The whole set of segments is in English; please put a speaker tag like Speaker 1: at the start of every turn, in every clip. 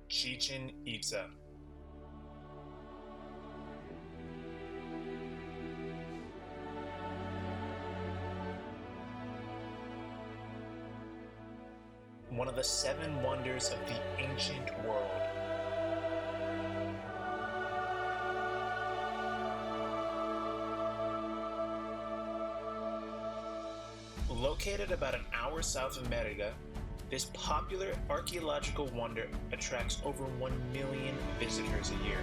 Speaker 1: Chichen Itza. One of the 7 wonders of the ancient world. Located about an hour south of Merida, this popular archaeological wonder attracts over 1 million visitors a year.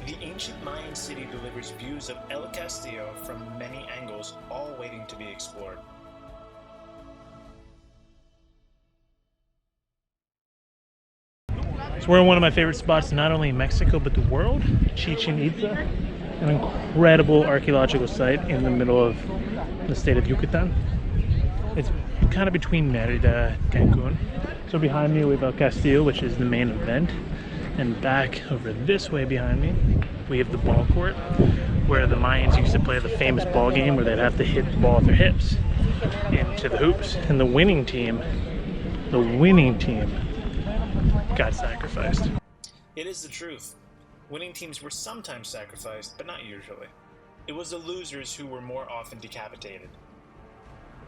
Speaker 1: The ancient Mayan city delivers views of El Castillo from many angles, all waiting to be explored.
Speaker 2: So we're in one of my favorite spots, not only in Mexico, but the world, Chichen Itza, an incredible archaeological site in the middle of the state of Yucatán. It's kind of between Merida and Cancun. So behind me we have El Castillo, which is the main event. And back over this way behind me, we have the ball court, where the Mayans used to play the famous ball game where they'd have to hit the ball with their hips into the hoops. And the winning team got sacrificed.
Speaker 1: It is the truth. Winning teams were sometimes sacrificed, but not usually. It was the losers who were more often decapitated.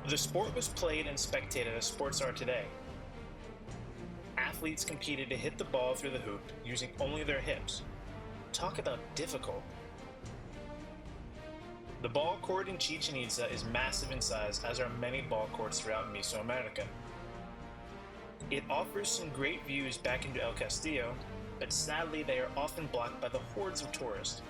Speaker 1: The sport was played and spectated as sports are today. Athletes competed to hit the ball through the hoop using only their hips. Talk about difficult. The ball court in Chichen Itza is massive in size, as are many ball courts throughout Mesoamerica. It offers some great views back into El Castillo, but sadly they are often blocked by the hordes of tourists.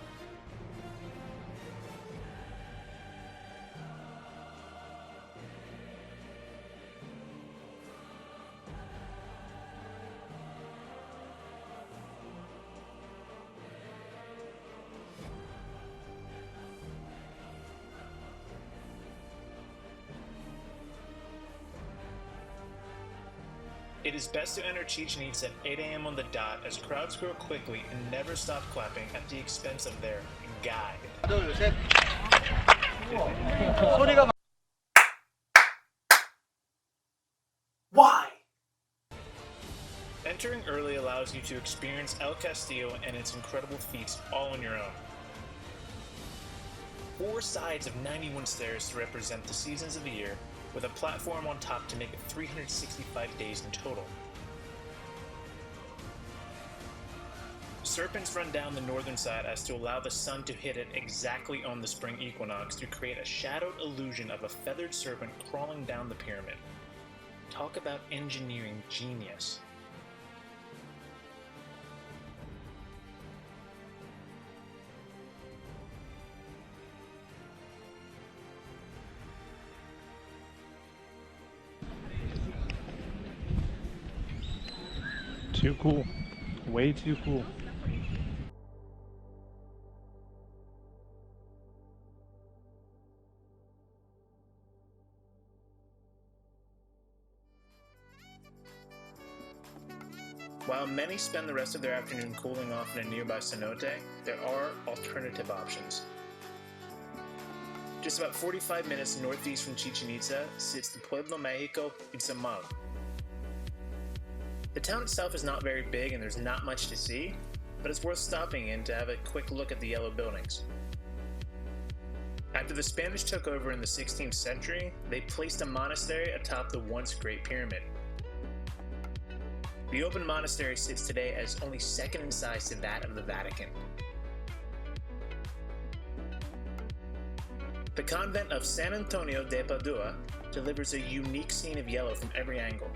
Speaker 1: It is best to enter Chichen Itza at 8 a.m. on the dot, as crowds grow quickly and never stop clapping at the expense of their guide. Why? Entering early allows you to experience El Castillo and its incredible feats all on your own. 4 sides of 91 stairs to represent the seasons of the year, with a platform on top to make it 365 days in total. Serpents run down the northern side as to allow the sun to hit it exactly on the spring equinox to create a shadowed illusion of a feathered serpent crawling down the pyramid. Talk about engineering genius.
Speaker 2: Too cool. Way too cool.
Speaker 1: While many spend the rest of their afternoon cooling off in a nearby cenote, there are alternative options. Just about 45 minutes northeast from Chichen Itza sits the Pueblo Mágico Izamal. The town itself is not very big and there's not much to see, but it's worth stopping in to have a quick look at the yellow buildings. After the Spanish took over in the 16th century, they placed a monastery atop the once Great Pyramid. The open monastery sits today as only second in size to that of the Vatican. The convent of San Antonio de Padua delivers a unique scene of yellow from every angle.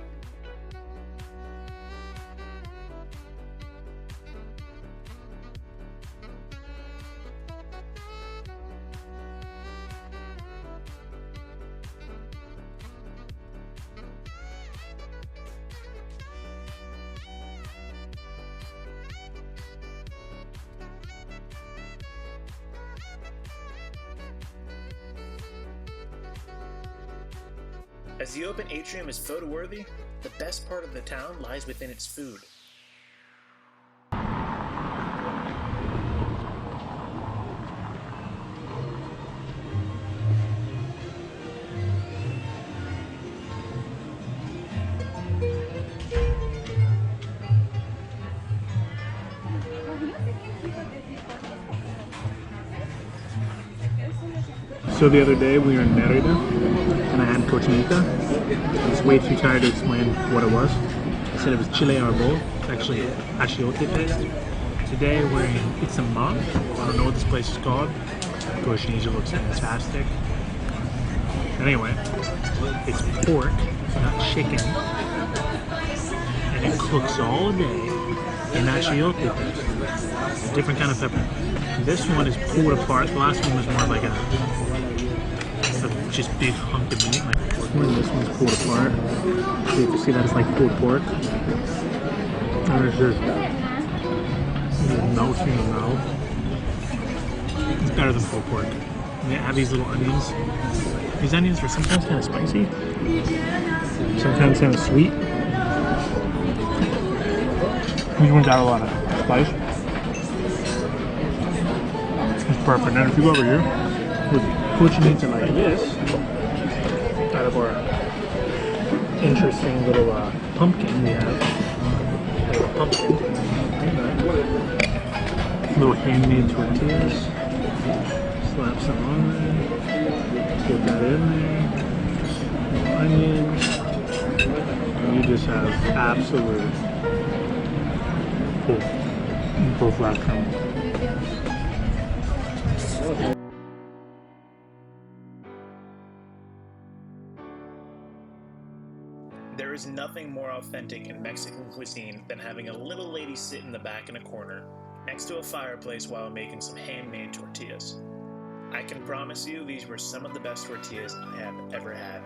Speaker 1: As the open atrium is photo-worthy, the best part of the town lies within its food.
Speaker 2: So the other day we were in Merida and I had cochinita. I was way too tired to explain what it was. I said it was chile arbol, actually achiote paste. Today we're in Izamal. I don't know what this place is called. Cochinita looks fantastic. Anyway, it's pork, not chicken. And it cooks all day in achiote paste. Different kind of pepper. This one is pulled apart. The last one was more like a just big hunk of meat, like pork one. This one's pulled apart. So you can see that it's like pulled pork. And it's just melting in the mouth. It's better than pulled pork. And they have these little onions. These onions are sometimes kind of spicy, sometimes kind of sweet. These ones got a lot of spice. It's perfect. And if you go over here with cochinita like this, out of our interesting little pumpkin we have, little pumpkin, little handmade tortillas, slap some on there, put that in there, little onions, and you just have absolute perfection.
Speaker 1: There is nothing more authentic in Mexican cuisine than having a little lady sit in the back in a corner, next to a fireplace while making some handmade tortillas. I can promise you these were some of the best tortillas I have ever had.